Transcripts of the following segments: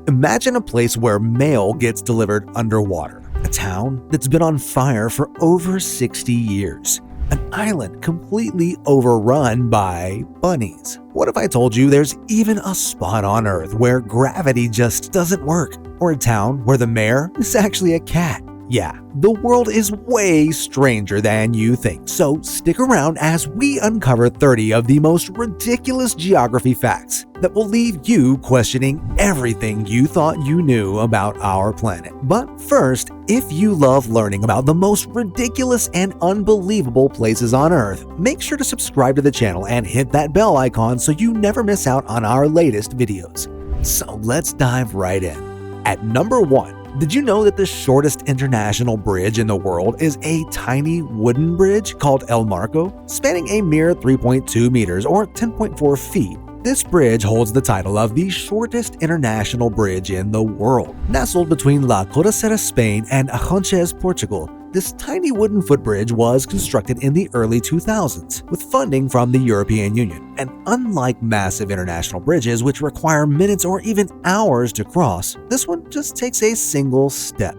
Imagine a place where mail gets delivered underwater. A town that's been on fire for over 60 years. An island completely overrun by bunnies. What if I told you there's even a spot on Earth where gravity just doesn't work? Or a town where the mayor is actually a cat? Yeah, the world is way stranger than you think, so stick around as we uncover 30 of the most ridiculous geography facts that will leave you questioning everything you thought you knew about our planet. But first, if you love learning about the most ridiculous and unbelievable places on Earth, make sure to subscribe to the channel and hit that bell icon so you never miss out on our latest videos. So let's dive right in. At number 1, did you know that the shortest international bridge in the world is a tiny wooden bridge called El Marco, spanning a mere 3.2 meters or 10.4 feet? This bridge holds the title of the shortest international bridge in the world. Nestled between La Cordillera, Spain and Aranjuez, Portugal, this tiny wooden footbridge was constructed in the early 2000s with funding from the European Union. And unlike massive international bridges which require minutes or even hours to cross, this one just takes a single step.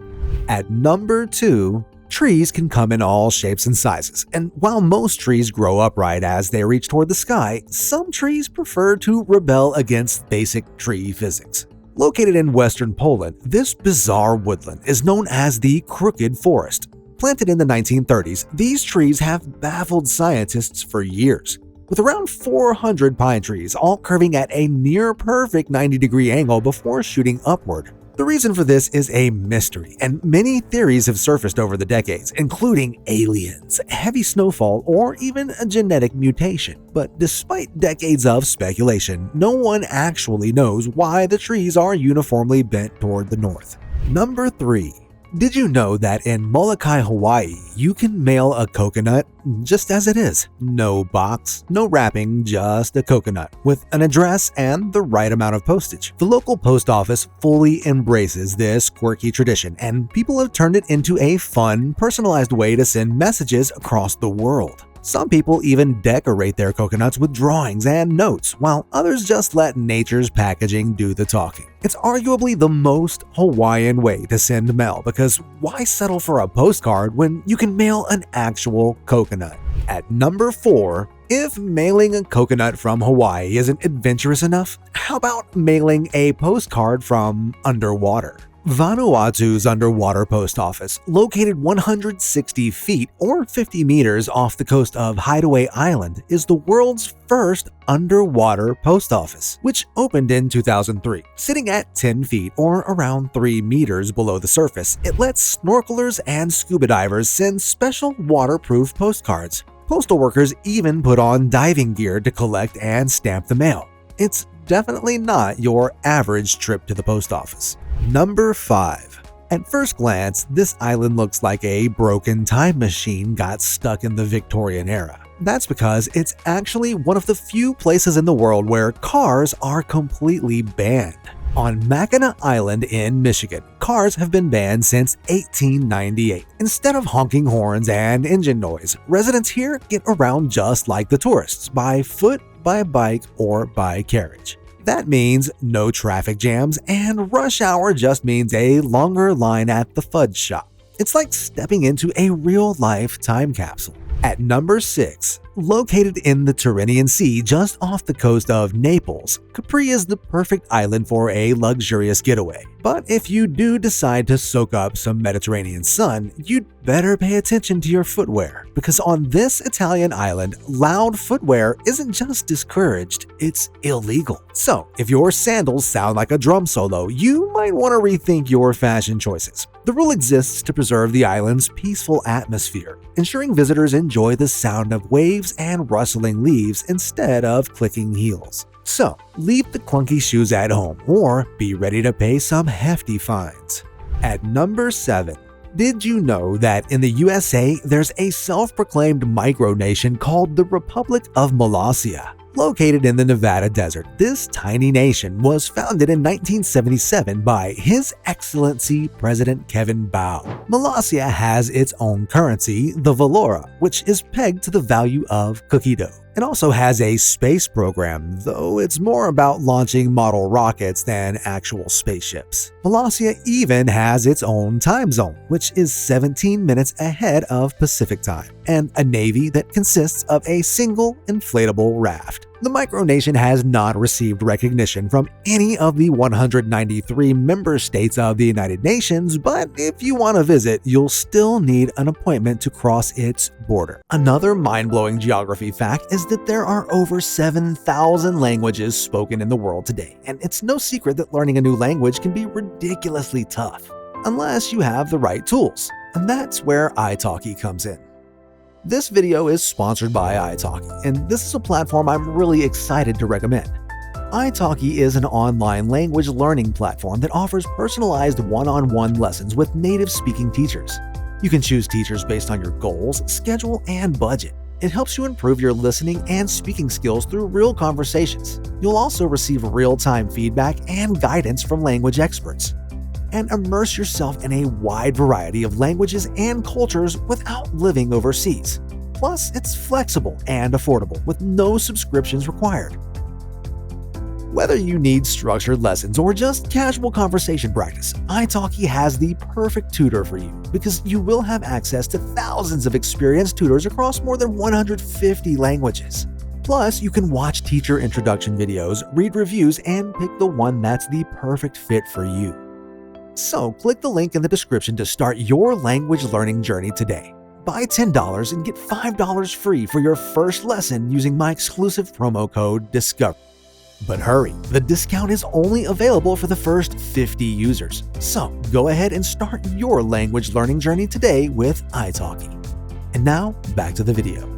At number 2, trees can come in all shapes and sizes, and while most trees grow upright as they reach toward the sky, some trees prefer to rebel against basic tree physics. Located in western Poland, this bizarre woodland is known as the Crooked Forest. Planted in the 1930s, these trees have baffled scientists for years. With around 400 pine trees, all curving at a near-perfect 90-degree angle before shooting upward. The reason for this is a mystery, and many theories have surfaced over the decades, including aliens, heavy snowfall, or even a genetic mutation. But despite decades of speculation, no one actually knows why the trees are uniformly bent toward the north. Number 3. Did you know that in Molokai, Hawaii, you can mail a coconut just as it is? No box, no wrapping, just a coconut with an address and the right amount of postage. The local post office fully embraces this quirky tradition, and people have turned it into a fun, personalized way to send messages across the world. Some people even decorate their coconuts with drawings and notes, while others just let nature's packaging do the talking. It's arguably the most Hawaiian way to send mail, because why settle for a postcard when you can mail an actual coconut? At number 4, if mailing a coconut from Hawaii isn't adventurous enough, how about mailing a postcard from underwater? Vanuatu's underwater post office, located 160 feet or 50 meters off the coast of Hideaway Island, is the world's first underwater post office, which opened in 2003. Sitting at 10 feet or around 3 meters below the surface, it lets snorkelers and scuba divers send special waterproof postcards. Postal workers even put on diving gear to collect and stamp the mail. It's definitely not your average trip to the post office. Number 5. At first glance, this island looks like a broken time machine got stuck in the Victorian era. That's because it's actually one of the few places in the world where cars are completely banned. On Mackinac Island in Michigan, cars have been banned since 1898. Instead of honking horns and engine noise, residents here get around just like the tourists, by foot, by bike, or by carriage. That means no traffic jams, and rush hour just means a longer line at the fudge shop. It's like stepping into a real-life time capsule. At number 6, located in the Tyrrhenian Sea just off the coast of Naples, Capri is the perfect island for a luxurious getaway. But if you do decide to soak up some Mediterranean sun, you'd better pay attention to your footwear, because on this Italian island, loud footwear isn't just discouraged, it's illegal. So, if your sandals sound like a drum solo, you might want to rethink your fashion choices. The rule exists to preserve the island's peaceful atmosphere, ensuring visitors enjoy the sound of waves and rustling leaves instead of clicking heels. So, leave the clunky shoes at home or be ready to pay some hefty fines. At number 7. Did you know that in the USA, there's a self-proclaimed micronation called the Republic of Molossia? Located in the Nevada desert, this tiny nation was founded in 1977 by His Excellency President Kevin Bowe. Molossia has its own currency, the Valora, which is pegged to the value of cookie dough. It also has a space program, though it's more about launching model rockets than actual spaceships. Molossia even has its own time zone, which is 17 minutes ahead of Pacific time, and a navy that consists of a single inflatable raft. The micronation has not received recognition from any of the 193 member states of the United Nations, but if you want to visit, you'll still need an appointment to cross its border. Another mind-blowing geography fact is that there are over 7,000 languages spoken in the world today, and it's no secret that learning a new language can be ridiculously tough, unless you have the right tools, and that's where italki comes in. This video is sponsored by italki, and this is a platform I'm really excited to recommend. italki is an online language learning platform that offers personalized one-on-one lessons with native-speaking teachers. You can choose teachers based on your goals, schedule, and budget. It helps you improve your listening and speaking skills through real conversations. You'll also receive real-time feedback and guidance from language experts. And immerse yourself in a wide variety of languages and cultures without living overseas. Plus, it's flexible and affordable with no subscriptions required. Whether you need structured lessons or just casual conversation practice, italki has the perfect tutor for you because you will have access to thousands of experienced tutors across more than 150 languages. Plus, you can watch teacher introduction videos, read reviews, and pick the one that's the perfect fit for you. So, click the link in the description to start your language learning journey today. Buy $10 and get $5 free for your first lesson using my exclusive promo code DISCOVER. But hurry, the discount is only available for the first 50 users. So, go ahead and start your language learning journey today with italki. And now, back to the video.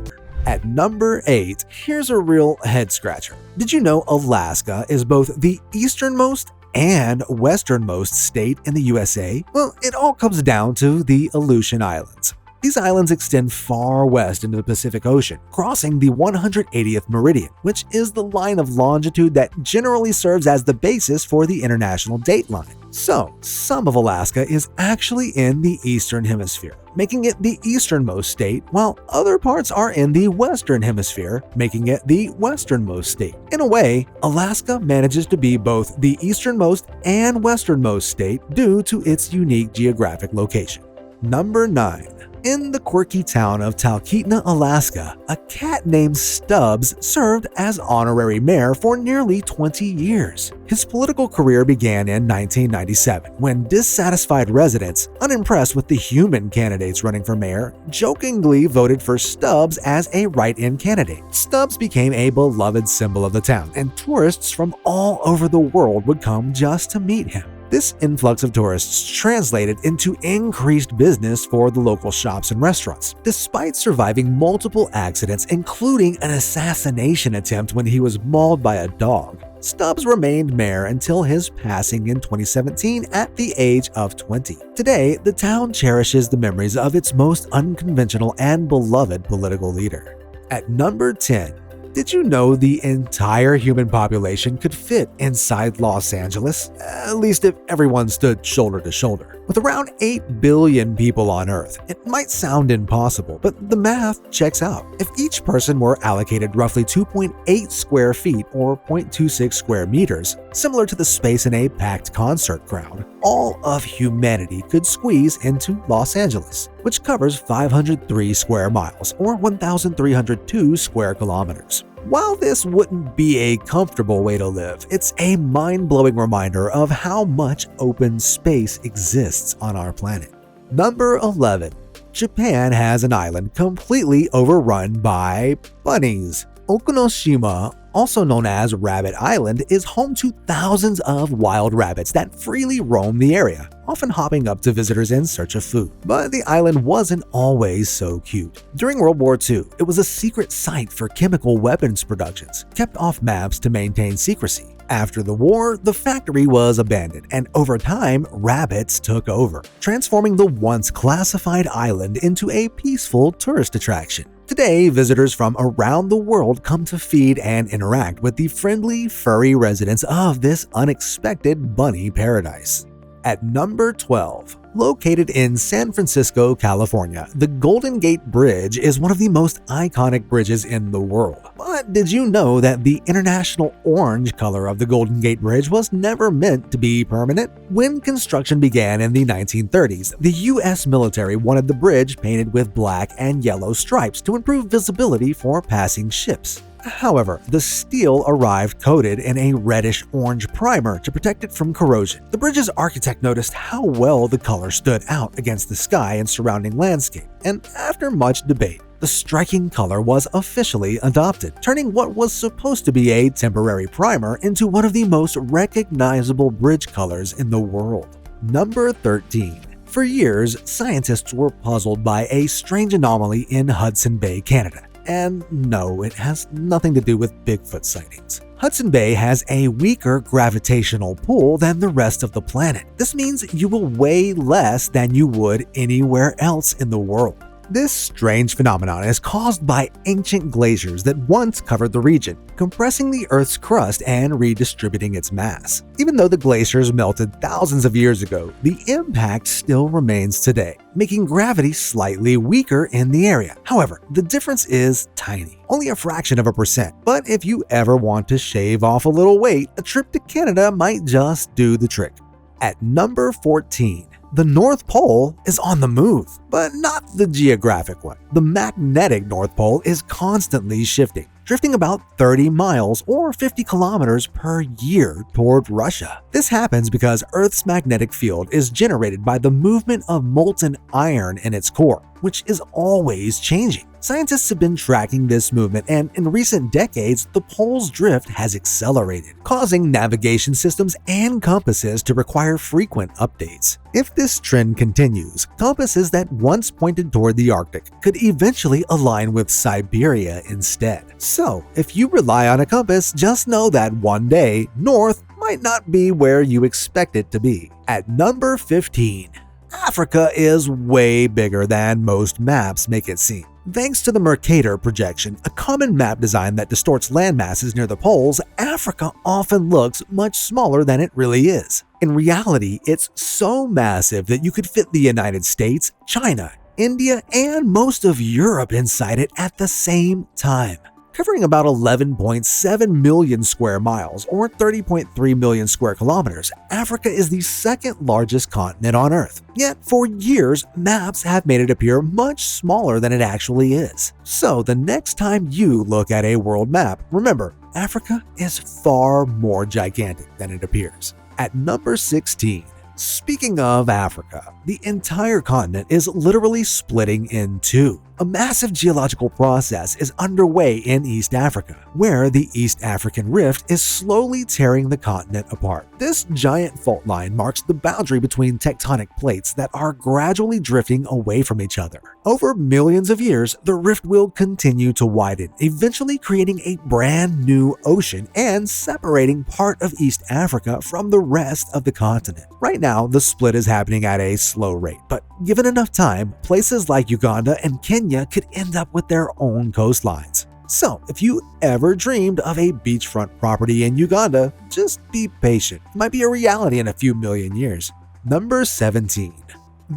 At number 8, here's a real head-scratcher. Did you know Alaska is both the easternmost and westernmost state in the USA? Well, it all comes down to the Aleutian Islands. These islands extend far west into the Pacific Ocean, crossing the 180th meridian, which is the line of longitude that generally serves as the basis for the international dateline. So, some of Alaska is actually in the eastern hemisphere, making it the easternmost state, while other parts are in the western hemisphere, making it the westernmost state. In a way, Alaska manages to be both the easternmost and westernmost state due to its unique geographic location. Number 9. In the quirky town of Talkeetna, Alaska, a cat named Stubbs served as honorary mayor for nearly 20 years. His political career began in 1997 when dissatisfied residents, unimpressed with the human candidates running for mayor, jokingly voted for Stubbs as a write-in candidate. Stubbs became a beloved symbol of the town, and tourists from all over the world would come just to meet him. This influx of tourists translated into increased business for the local shops and restaurants. Despite surviving multiple accidents, including an assassination attempt when he was mauled by a dog, Stubbs remained mayor until his passing in 2017 at the age of 20. Today, the town cherishes the memories of its most unconventional and beloved political leader. At number 10, did you know the entire human population could fit inside Los Angeles? At least if everyone stood shoulder to shoulder. With around 8 billion people on Earth, it might sound impossible, but the math checks out. If each person were allocated roughly 2.8 square feet or 0.26 square meters, similar to the space in a packed concert crowd, all of humanity could squeeze into Los Angeles, which covers 503 square miles or 1,302 square kilometers. While this wouldn't be a comfortable way to live, it's a mind-blowing reminder of how much open space exists on our planet. Number 11. Japan has an island completely overrun by bunnies. Okunoshima, also known as Rabbit Island, is home to thousands of wild rabbits that freely roam the area, often hopping up to visitors in search of food. But the island wasn't always so cute. During World War II, it was a secret site for chemical weapons productions, kept off maps to maintain secrecy. After the war, the factory was abandoned, and over time, rabbits took over, transforming the once classified island into a peaceful tourist attraction. Today, visitors from around the world come to feed and interact with the friendly, furry residents of this unexpected bunny paradise. At number 12, Located in San Francisco, California, the Golden Gate Bridge is one of the most iconic bridges in the world. But did you know that the international orange color of the Golden Gate Bridge was never meant to be permanent? When construction began in the 1930s, the U.S. military wanted the bridge painted with black and yellow stripes to improve visibility for passing ships. However, the steel arrived coated in a reddish-orange primer to protect it from corrosion. The bridge's architect noticed how well the color stood out against the sky and surrounding landscape, and after much debate, the striking color was officially adopted, turning what was supposed to be a temporary primer into one of the most recognizable bridge colors in the world. Number 13. For years, scientists were puzzled by a strange anomaly in Hudson Bay, Canada. And no, it has nothing to do with Bigfoot sightings. Hudson Bay has a weaker gravitational pull than the rest of the planet. This means you will weigh less than you would anywhere else in the world. This strange phenomenon is caused by ancient glaciers that once covered the region, compressing the Earth's crust and redistributing its mass. Even though the glaciers melted thousands of years ago, the impact still remains today, making gravity slightly weaker in the area. However, the difference is tiny, only a fraction of a percent. But if you ever want to shave off a little weight, a trip to Canada might just do the trick. At number 14. The North Pole is on the move, but not the geographic one. The magnetic North Pole is constantly shifting, drifting about 30 miles or 50 kilometers per year toward Russia. This happens because Earth's magnetic field is generated by the movement of molten iron in its core, which is always changing. Scientists have been tracking this movement, and in recent decades, the pole's drift has accelerated, causing navigation systems and compasses to require frequent updates. If this trend continues, compasses that once pointed toward the Arctic could eventually align with Siberia instead. So, if you rely on a compass, just know that one day, north might not be where you expect it to be. At number 15. Africa is way bigger than most maps make it seem. Thanks to the Mercator projection, a common map design that distorts land masses near the poles, Africa often looks much smaller than it really is. In reality, it's so massive that you could fit the United States, China, India, and most of Europe inside it at the same time. Covering about 11.7 million square miles or 30.3 million square kilometers, Africa is the second largest continent on Earth. Yet, for years, maps have made it appear much smaller than it actually is. So, the next time you look at a world map, remember, Africa is far more gigantic than it appears. At number 16. Speaking of Africa, the entire continent is literally splitting in two. A massive geological process is underway in East Africa, where the East African Rift is slowly tearing the continent apart. This giant fault line marks the boundary between tectonic plates that are gradually drifting away from each other. Over millions of years, the rift will continue to widen, eventually creating a brand new ocean and separating part of East Africa from the rest of the continent. Right now, the split is happening at a slow rate, but given enough time, places like Uganda and Kenya could end up with their own coastlines. So, if you ever dreamed of a beachfront property in Uganda, just be patient. It might be a reality in a few million years. Number 17.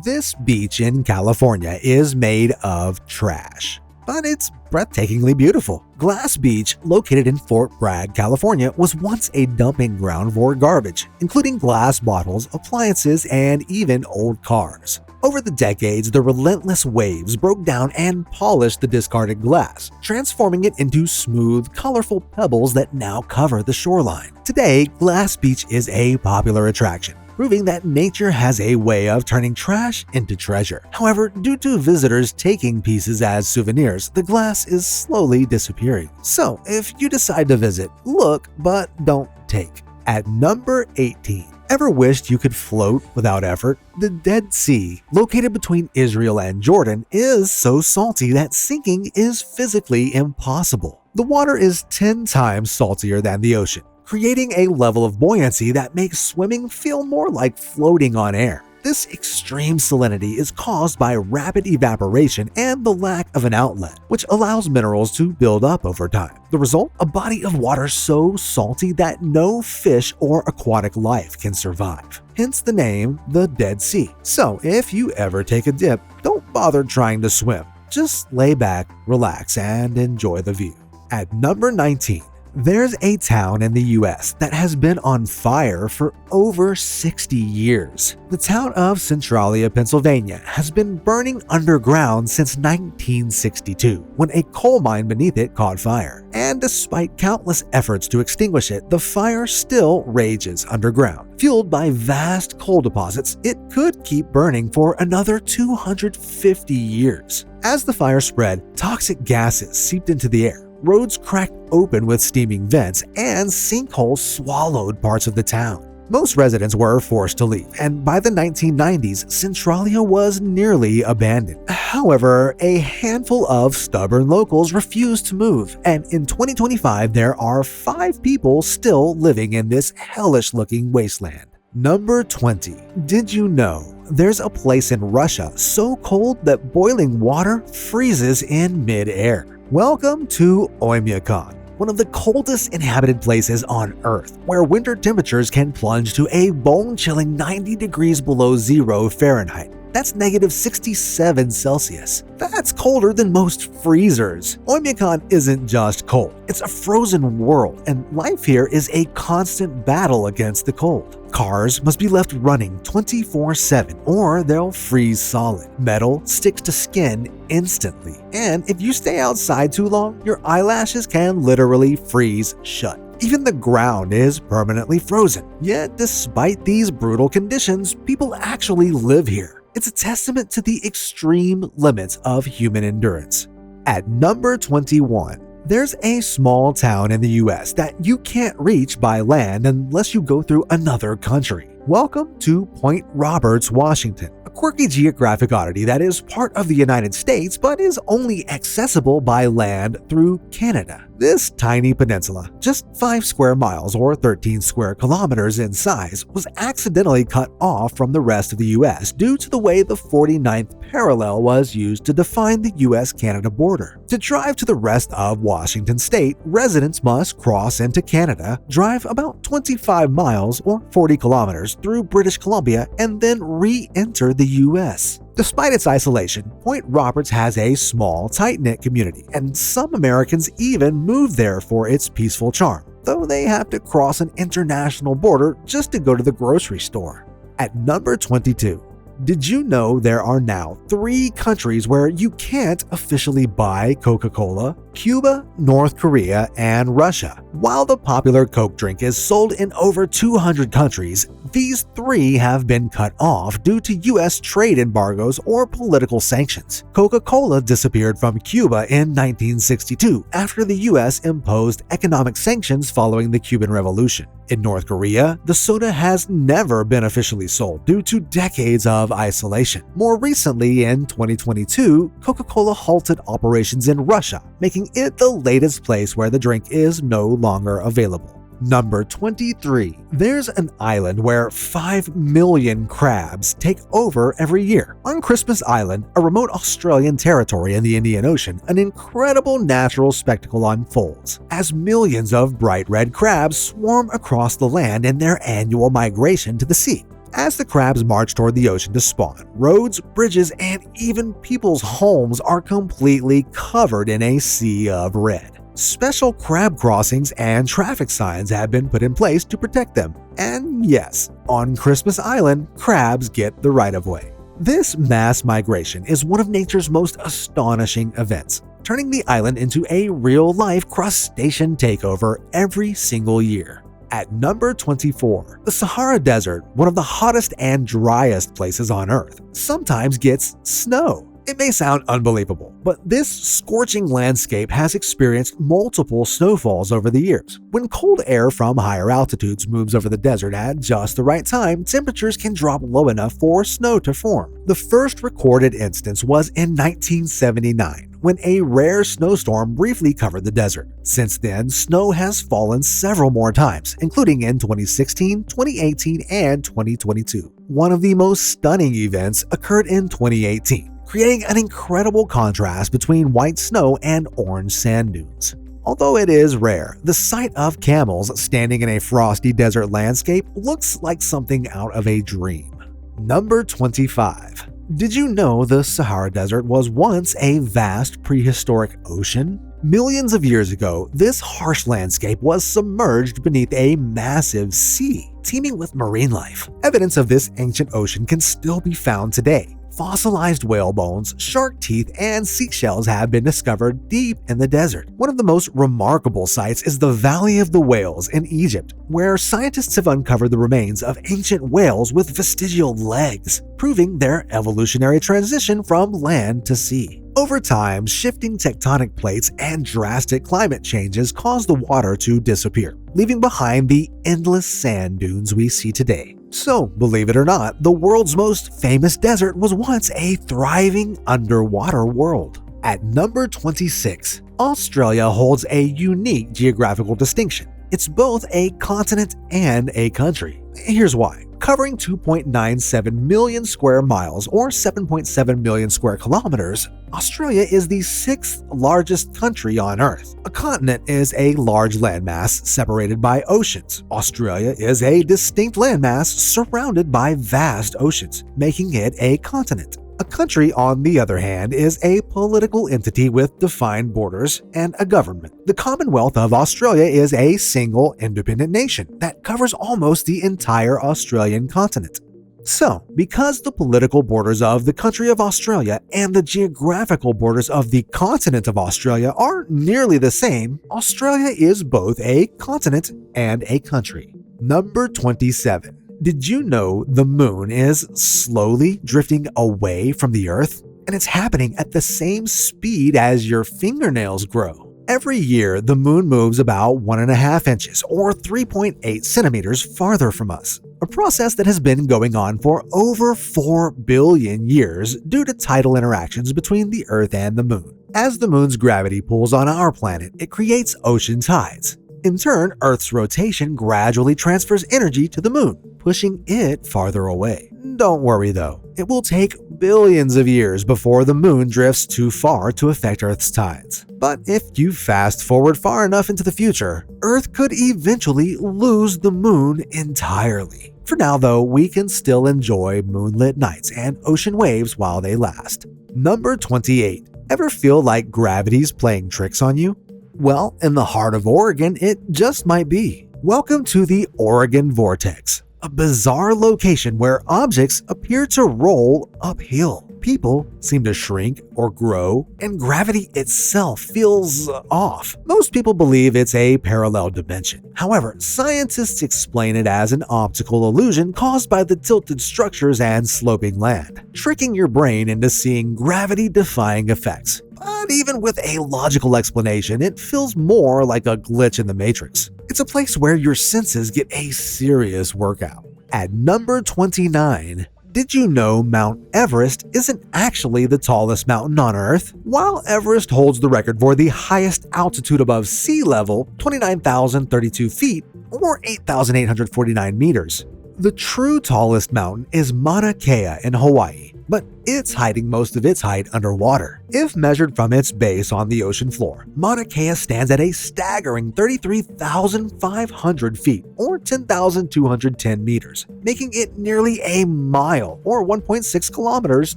This beach in California is made of trash, but it's breathtakingly beautiful. Glass Beach, located in Fort Bragg, California, was once a dumping ground for garbage, including glass bottles, appliances, and even old cars. Over the decades, the relentless waves broke down and polished the discarded glass, transforming it into smooth, colorful pebbles that now cover the shoreline. Today, Glass Beach is a popular attraction, proving that nature has a way of turning trash into treasure. However, due to visitors taking pieces as souvenirs, the glass is slowly disappearing. So, if you decide to visit, look, but don't take. At number 18. Ever wished you could float without effort? The Dead Sea, located between Israel and Jordan, is so salty that sinking is physically impossible. The water is 10 times saltier than the ocean, creating a level of buoyancy that makes swimming feel more like floating on air. This extreme salinity is caused by rapid evaporation and the lack of an outlet, which allows minerals to build up over time. The result? A body of water so salty that no fish or aquatic life can survive. Hence the name, the Dead Sea. So if you ever take a dip, don't bother trying to swim. Just lay back, relax, and enjoy the view. At number 19, there's a town in the US that has been on fire for over 60 years. The town of Centralia, Pennsylvania has been burning underground since 1962, when a coal mine beneath it caught fire. And despite countless efforts to extinguish it, the fire still rages underground. Fueled by vast coal deposits, it could keep burning for another 250 years. As the fire spread, toxic gases seeped into the air. Roads cracked open with steaming vents, and sinkholes swallowed parts of the town. Most residents were forced to leave, and by the 1990s, Centralia was nearly abandoned. However, a handful of stubborn locals refused to move, and in 2025, there are 5 people still living in this hellish-looking wasteland. Number 20. Did you know there's a place in Russia so cold that boiling water freezes in mid-air? Welcome to Oymyakon, one of the coldest inhabited places on Earth, where winter temperatures can plunge to a bone-chilling 90 degrees below zero Fahrenheit. That's negative 67 Celsius. That's colder than most freezers. Oymyakon isn't just cold, it's a frozen world, and life here is a constant battle against the cold. Cars must be left running 24/7 or they'll freeze solid. Metal sticks to skin instantly, and if you stay outside too long, your eyelashes can literally freeze shut. Even the ground is permanently frozen. Yet, despite these brutal conditions, people actually live here. It's a testament to the extreme limits of human endurance. At number 21, there's a small town in the US that you can't reach by land unless you go through another country. Welcome to Point Roberts, Washington, a quirky geographic oddity that is part of the United States but is only accessible by land through Canada. This tiny peninsula, just 5 square miles or 13 square kilometers in size, was accidentally cut off from the rest of the US due to the way the 49th parallel was used to define the US-Canada border. To drive to the rest of Washington state, residents must cross into Canada, drive about 25 miles or 40 kilometers through British Columbia, and then re-enter the US. Despite its isolation, Point Roberts has a small, tight-knit community, and some Americans even move there for its peaceful charm, though they have to cross an international border just to go to the grocery store. At number 22, did you know there are now 3 countries where you can't officially buy Coca-Cola? Cuba, North Korea, and Russia. While the popular Coke drink is sold in over 200 countries, these 3 have been cut off due to US trade embargoes or political sanctions. Coca-Cola disappeared from Cuba in 1962 after the US imposed economic sanctions following the Cuban Revolution. In North Korea, the soda has never been officially sold due to decades of isolation. More recently, in 2022, Coca-Cola halted operations in Russia, making it the latest place where the drink is no longer available. Number 23. There's an island where 5 million crabs take over every year. On Christmas Island, a remote Australian territory in the Indian Ocean, an incredible natural spectacle unfolds as millions of bright red crabs swarm across the land in their annual migration to the sea. As the crabs march toward the ocean to spawn, roads, bridges, and even people's homes are completely covered in a sea of red. Special crab crossings and traffic signs have been put in place to protect them. And yes, on Christmas Island, crabs get the right-of-way. This mass migration is one of nature's most astonishing events, turning the island into a real-life crustacean takeover every single year. At number 24, the Sahara Desert, one of the hottest and driest places on Earth, sometimes gets snow. It may sound unbelievable, but this scorching landscape has experienced multiple snowfalls over the years. When cold air from higher altitudes moves over the desert at just the right time, temperatures can drop low enough for snow to form. The first recorded instance was in 1979, when a rare snowstorm briefly covered the desert. Since then, snow has fallen several more times, including in 2016, 2018, and 2022. one of the most stunning events occurred in 2018, creating an incredible contrast between white snow and orange sand dunes. Although it is rare, the sight of camels standing in a frosty desert landscape looks like something out of a dream. Number 25. Did you know the Sahara Desert was once a vast prehistoric ocean? Millions of years ago, this harsh landscape was submerged beneath a massive sea, teeming with marine life. Evidence of this ancient ocean can still be found today. Fossilized whale bones, shark teeth, and seashells have been discovered deep in the desert. One of the most remarkable sites is the Valley of the Whales in Egypt, where scientists have uncovered the remains of ancient whales with vestigial legs, proving their evolutionary transition from land to sea. Over time, shifting tectonic plates and drastic climate changes caused the water to disappear, leaving behind the endless sand dunes we see today. So, believe it or not, the world's most famous desert was once a thriving underwater world. At number 26, Australia holds a unique geographical distinction. It's both a continent and a country. Here's why. Covering 2.97 million square miles or 7.7 million square kilometers, Australia is the 6th largest country on Earth. A continent is a large landmass separated by oceans. Australia is a distinct landmass surrounded by vast oceans, making it a continent. A country, on the other hand, is a political entity with defined borders and a government. The Commonwealth of Australia is a single independent nation that covers almost the entire Australian continent. So, because the political borders of the country of Australia and the geographical borders of the continent of Australia are nearly the same, Australia is both a continent and a country. Number 27. Did you know the moon is slowly drifting away from the Earth? And it's happening at the same speed as your fingernails grow. Every year, the moon moves about 1.5 inches or 3.8 centimeters farther from us, a process that has been going on for over 4 billion years due to tidal interactions between the Earth and the moon. As the moon's gravity pulls on our planet, it creates ocean tides. In turn, Earth's rotation gradually transfers energy to the moon, pushing it farther away. Don't worry though, it will take billions of years before the moon drifts too far to affect Earth's tides. But if you fast forward far enough into the future, Earth could eventually lose the moon entirely. For now though, we can still enjoy moonlit nights and ocean waves while they last. Number 28. Ever feel like gravity's playing tricks on you? Well, in the heart of Oregon, it just might be. Welcome to the Oregon Vortex, a bizarre location where objects appear to roll uphill. People seem to shrink or grow, and gravity itself feels off. Most people believe it's a parallel dimension. However, scientists explain it as an optical illusion caused by the tilted structures and sloping land, tricking your brain into seeing gravity-defying effects. But even with a logical explanation, it feels more like a glitch in the Matrix. It's a place where your senses get a serious workout. At number 29, did you know Mount Everest isn't actually the tallest mountain on Earth? While Everest holds the record for the highest altitude above sea level, 29,032 feet, or 8,849 meters, the true tallest mountain is Mauna Kea in Hawaii, but it's hiding most of its height underwater. If measured from its base on the ocean floor, Mauna Kea stands at a staggering 33,500 feet, or 10,210 meters, making it nearly a mile, or 1.6 kilometers,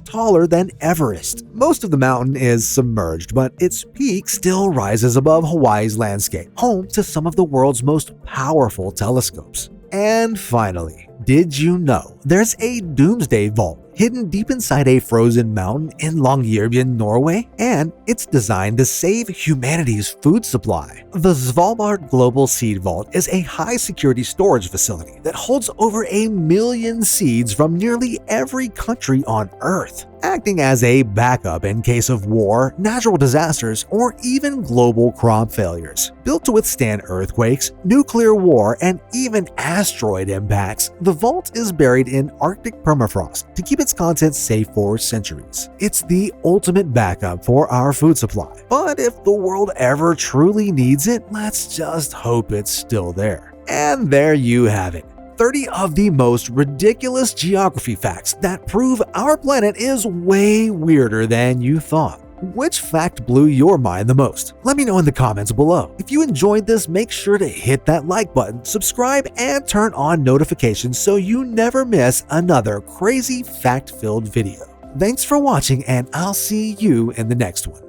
taller than Everest. Most of the mountain is submerged, but its peak still rises above Hawaii's landscape, home to some of the world's most powerful telescopes. And finally, did you know there's a doomsday vault hidden deep inside a frozen mountain in Longyearbyen, Norway? And it's designed to save humanity's food supply. The Svalbard Global Seed Vault is a high-security storage facility that holds over 1 million seeds from nearly every country on Earth, acting as a backup in case of war, natural disasters, or even global crop failures. Built to withstand earthquakes, nuclear war, and even asteroid impacts, the vault is buried in Arctic permafrost to keep its contents safe for centuries. It's the ultimate backup for our food supply. But if the world ever truly needs it, let's just hope it's still there. And there you have it. 30 of the most ridiculous geography facts that prove our planet is way weirder than you thought. Which fact blew your mind the most? Let me know in the comments below. If you enjoyed this, make sure to hit that like button, subscribe, and turn on notifications so you never miss another crazy fact-filled video. Thanks for watching, and I'll see you in the next one.